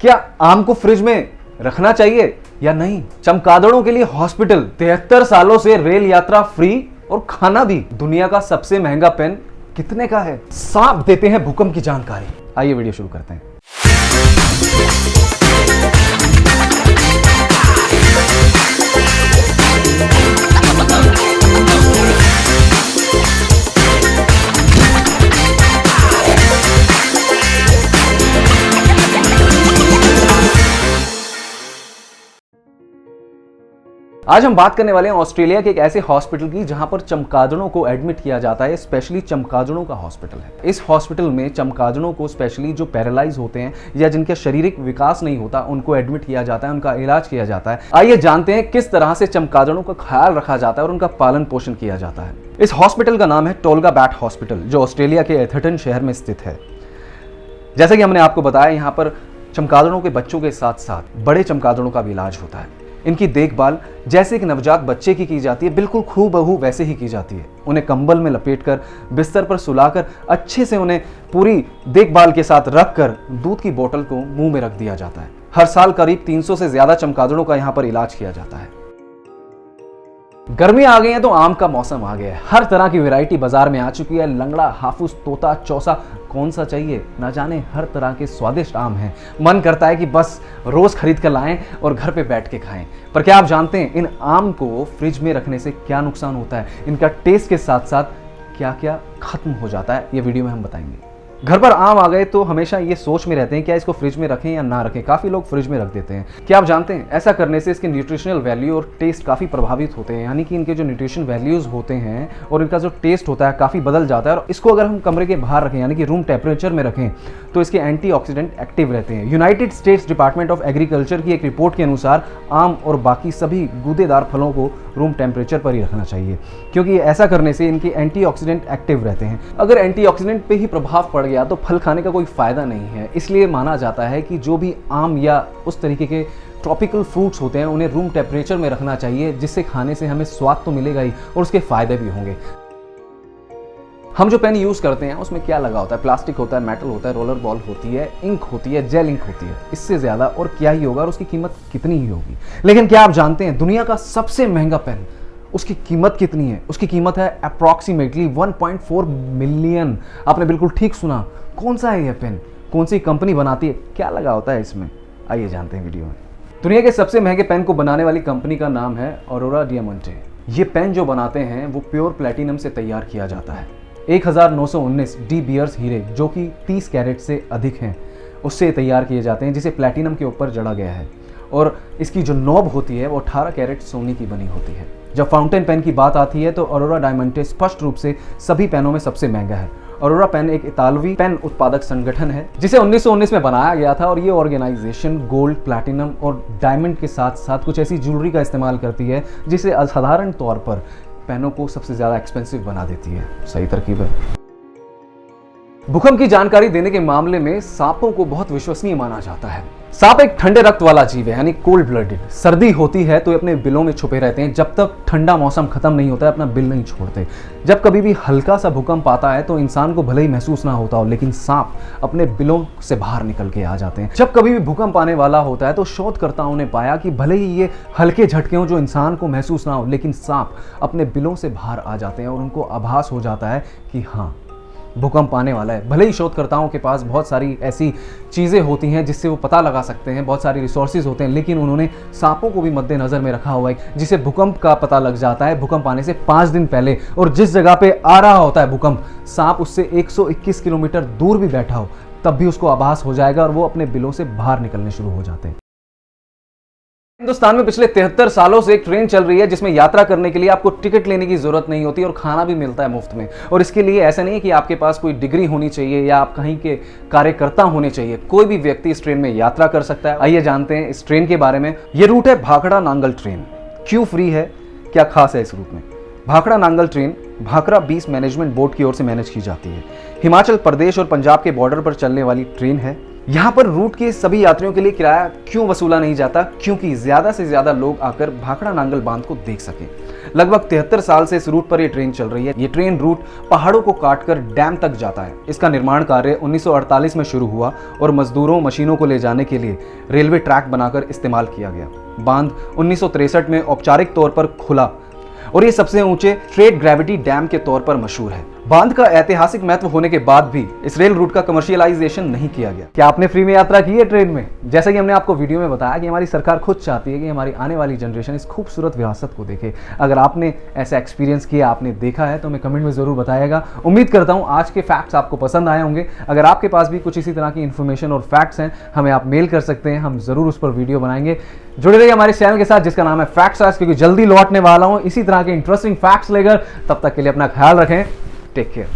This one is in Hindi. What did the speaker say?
क्या आम को फ्रिज में रखना चाहिए या नहीं? चमगादड़ों के लिए हॉस्पिटल, 73 सालों से रेल यात्रा फ्री और खाना भी। दुनिया का सबसे महंगा पेन कितने का है? सांप देते हैं भूकंप की जानकारी। आइए वीडियो शुरू करते हैं। आज हम बात करने वाले हैं ऑस्ट्रेलिया के एक ऐसे हॉस्पिटल की जहां पर चमगादड़ों को एडमिट किया जाता है। स्पेशली चमगादड़ों का हॉस्पिटल है। इस हॉस्पिटल में चमगादड़ों को स्पेशली जो पैरालाइज होते हैं या जिनके शारीरिक विकास नहीं होता उनको एडमिट किया जाता है, उनका इलाज किया जाता है। आइए जानते हैं किस तरह से चमगादड़ों का ख्याल रखा जाता है और उनका पालन पोषण किया जाता है। इस हॉस्पिटल का नाम है टोल्गा बैट हॉस्पिटल, जो ऑस्ट्रेलिया के एथर्टन शहर में स्थित है। जैसा कि हमने आपको बताया, यहाँ पर चमगादड़ों के बच्चों के साथ साथ बड़े चमगादड़ों का भी इलाज होता है। इनकी देखभाल जैसे एक नवजात बच्चे की जाती है, बिल्कुल खूबहू वैसे ही की जाती है। उन्हें कंबल में लपेटकर बिस्तर पर सुलाकर अच्छे से उन्हें पूरी देखभाल के साथ रखकर दूध की बोतल को मुंह में रख दिया जाता है। हर साल करीब 300 से ज्यादा चमगादड़ों का यहाँ पर इलाज किया जाता है। गर्मी आ गई है तो आम का मौसम आ गया है। हर तरह की वैरायटी बाजार में आ चुकी है। लंगड़ा, हाफूस, तोता, चौसा, कौन सा चाहिए ना जाने, हर तरह के स्वादिष्ट आम हैं। मन करता है कि बस रोज खरीद कर लाएं और घर पे बैठ के खाएं। पर क्या आप जानते हैं इन आम को फ्रिज में रखने से क्या नुकसान होता है? इनका टेस्ट के साथ साथ क्या क्या खत्म हो जाता है, ये वीडियो में हम बताएंगे। घर पर आम आ गए तो हमेशा ये सोच में रहते हैं क्या इसको फ्रिज में रखें या ना रखें। काफ़ी लोग फ्रिज में रख देते हैं। क्या आप जानते हैं ऐसा करने से इसके न्यूट्रिशनल वैल्यू और टेस्ट काफ़ी प्रभावित होते हैं, यानी कि इनके जो न्यूट्रिशन वैल्यूज़ होते हैं और इनका जो टेस्ट होता है काफ़ी बदल जाता है। और इसको अगर हम कमरे के बाहर रखें यानी कि रूम टेम्परेचर में रखें तो इसके एंटीऑक्सीडेंट एक्टिव रहते हैं। United states department of agriculture की एक रिपोर्ट के अनुसार आम और बाकी सभी गूदेदार फलों को रूम टेम्परेचर पर ही रखना चाहिए, क्योंकि ऐसा करने से इनके एंटीऑक्सीडेंट एक्टिव रहते हैं। अगर एंटीऑक्सीडेंट पे ही प्रभाव पड़ गया तो फल खाने का कोई फायदा नहीं है। इसलिए माना जाता है कि जो भी आम या उस तरीके के ट्रॉपिकल फ्रूट्स होते हैं उन्हें रूम टेम्परेचर में रखना चाहिए, जिससे खाने से हमें स्वाद तो मिलेगा ही और उसके फायदे भी होंगे। हम जो पेन यूज करते हैं उसमें क्या लगा होता है? प्लास्टिक होता है, मेटल होता है, रोलर बॉल होती है, इंक होती है, जेल इंक होती है। इससे ज्यादा और क्या ही होगा और उसकी कीमत कितनी ही होगी। लेकिन क्या आप जानते हैं दुनिया का सबसे महंगा पेन, उसकी कीमत कितनी है? उसकी कीमत है अप्रॉक्सीमेटली 1.4 मिलियन। आपने बिल्कुल ठीक सुना। कौन सा है यह पेन? कौन सी कंपनी बनाती है? क्या लगा होता है इसमें? आइए जानते हैं वीडियो में। दुनिया के सबसे महंगे पेन को बनाने वाली कंपनी का नाम है ऑरोरा डायमंटे। ये पेन जो बनाते हैं वो प्योर प्लेटिनम से तैयार किया जाता है। 1919 डी बियर्स हीरे, जो कि 30 कैरेट से अधिक हैं, उससे तैयार किए जाते हैं, जिसे प्लेटिनम के ऊपर जड़ा गया है। और इसकी जो नॉब होती है वो 18 कैरेट सोने की बनी होती है। जब फाउंटेन पेन की बात आती है तो ऑरोरा डायमंटे स्पष्ट रूप से सभी पेनों में सबसे महंगा है। ऑरोरा पेन एक इतालवी पेन उत्पादक संगठन है जिसे 1919 में बनाया गया था, और ये ऑर्गेनाइजेशन गोल्ड, प्लैटिनम और डायमंड के साथ साथ कुछ ऐसी ज्वेलरी का इस्तेमाल करती है जिसे असाधारण तौर पर पेनों को सबसे ज़्यादा एक्सपेंसिव बना देती है। सही तरकीब है। भूकंप की जानकारी देने के मामले में सांपों को बहुत विश्वसनीय माना जाता है। सांप एक ठंडे रक्त वाला जीव है, यानी कोल्ड ब्लडेड। सर्दी होती है तो अपने बिलों में छुपे रहते हैं। जब तक ठंडा मौसम खत्म नहीं होता है अपना बिल नहीं छोड़ते। जब कभी भी हल्का सा भूकंप आता है तो इंसान को भले ही महसूस ना होता हो, लेकिन सांप अपने बिलों से बाहर निकल के आ जाते हैं। जब कभी भी भूकंप आने वाला होता है तो शोधकर्ताओं ने पाया कि भले ही ये हल्के झटके हों जो इंसान को महसूस ना हो, लेकिन सांप अपने बिलों से बाहर आ जाते हैं और उनको आभास हो जाता है कि हाँ भूकंप आने वाला है। भले ही शोधकर्ताओं के पास बहुत सारी ऐसी चीज़ें होती हैं जिससे वो पता लगा सकते हैं, बहुत सारी रिसोर्सेज होते हैं, लेकिन उन्होंने सांपों को भी मद्देनज़र में रखा हुआ है, जिसे भूकंप का पता लग जाता है भूकंप आने से 5 दिन पहले। और जिस जगह पे आ रहा होता है भूकंप, सांप उससे 121 किलोमीटर दूर भी बैठा हो तब भी उसको आभास हो जाएगा और वो अपने बिलों से बाहर निकलने शुरू हो जाते हैं। हिंदुस्तान में पिछले 73 सालों से एक ट्रेन चल रही है जिसमें यात्रा करने के लिए आपको टिकट लेने की जरूरत नहीं होती और खाना भी मिलता है मुफ्त में। और इसके लिए ऐसा नहीं है कि आपके पास कोई डिग्री होनी चाहिए या आप कहीं के कार्यकर्ता होने चाहिए। कोई भी व्यक्ति इस ट्रेन में यात्रा कर सकता है। आइए जानते हैं इस ट्रेन के बारे में। ये रूट है भाखड़ा नांगल ट्रेन। क्यों फ्री है, क्या खास है इस रूट में? भाखड़ा नांगल ट्रेन भाखड़ा बीस मैनेजमेंट बोर्ड की ओर से मैनेज की जाती है। हिमाचल प्रदेश और पंजाब के बॉर्डर पर चलने वाली ट्रेन है। यहाँ पर रूट के सभी यात्रियों के लिए किराया क्यों वसूला नहीं जाता? क्योंकि ज्यादा से ज्यादा लोग आकर भाखड़ा नांगल बांध को देख सकें। लगभग 73 साल से इस रूट पर ये ट्रेन चल रही है। ये ट्रेन रूट पहाड़ों को काटकर डैम तक जाता है। इसका निर्माण कार्य 1948 में शुरू हुआ और मजदूरों मशीनों को ले जाने के लिए रेलवे ट्रैक बनाकर इस्तेमाल किया गया। बांध 1963 में औपचारिक तौर पर खुला और ये सबसे ऊंचे स्ट्रेट ग्रेविटी डैम के तौर पर मशहूर है। बांध का ऐतिहासिक महत्व होने के बाद भी इस रेल रूट का कमर्शियलाइजेशन नहीं किया गया। क्या आपने फ्री में यात्रा की है ट्रेन में? जैसे कि हमने आपको वीडियो में बताया कि हमारी सरकार खुद चाहती है कि हमारी आने वाली जनरेशन इस खूबसूरत विरासत को देखे। अगर आपने ऐसा एक्सपीरियंस किया, आपने देखा है, तो हमें कमेंट में जरूर बताइएगा। उम्मीद करता हूँ आज के फैक्ट्स आपको पसंद आए होंगे। अगर आपके पास भी कुछ इसी तरह की इन्फॉर्मेशन और फैक्ट्स हैं, हमें आप मेल कर सकते हैं, हम जरूर उस पर वीडियो बनाएंगे। जुड़े रहिए हमारे चैनल के साथ जिसका नाम है फैक्ट्स आज, क्योंकि जल्दी लौटने वाला हूँ इसी तरह के इंटरेस्टिंग फैक्ट्स लेकर। तब तक के लिए अपना ख्याल रखें। Take care.